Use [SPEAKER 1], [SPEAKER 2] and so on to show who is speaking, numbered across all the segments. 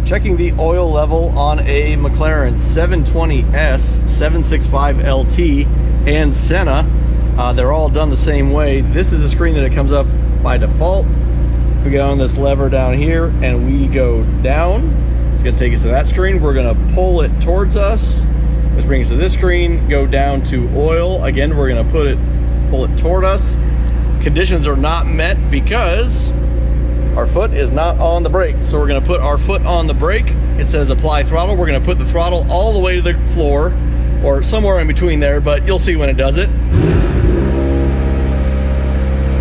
[SPEAKER 1] Checking the oil level on a McLaren 720S 765LT and Senna. They're all done the same way. This is the screen that it comes up by default. If we go on this lever down here and we go down, it's going to take us to that screen. We're going to pull it towards us. Let's bring it to this screen, go down to oil. Again, we're going to pull it toward us. Conditions are not met because our foot is not on the brake. So we're going to put our foot on the brake. It says apply throttle. We're going to put the throttle all the way to the floor or somewhere in between there, but you'll see when it does it.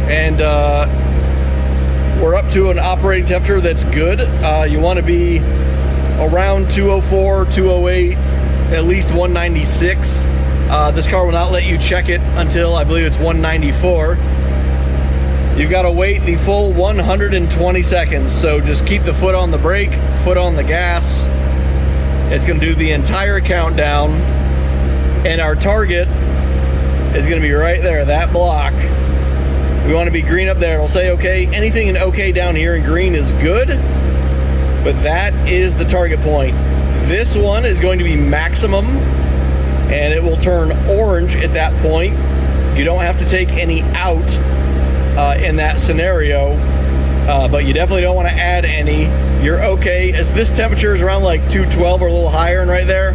[SPEAKER 1] And we're up to an operating temperature that's good. You want to be around 204, 208, at least 196. This car will not let you check it until I believe it's 194. You've got to wait the full 120 seconds, so just keep the foot on the brake, foot on the gas. It's going to do the entire countdown, and our target is going to be right there, that block. We want to be green up there. It'll say okay. Anything in okay down here in green is good, but that is the target point. This one is going to be maximum, and it will turn orange at that point. You don't have to take any out in that scenario, but you definitely don't want to add any. You're okay. As this temperature is around like 212 or a little higher, and right there,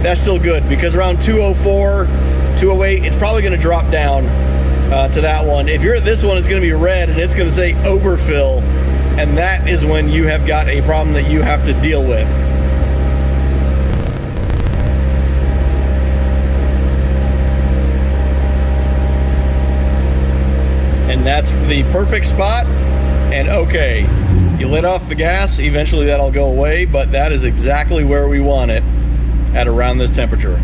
[SPEAKER 1] that's still good, because around 204, 208, it's probably going to drop down to that one. If you're at this one, it's going to be red and it's going to say overfill, and that is when you have got a problem that you have to deal with. And that's the perfect spot. And okay, you let off the gas, eventually that'll go away, but that is exactly where we want it, at around this temperature.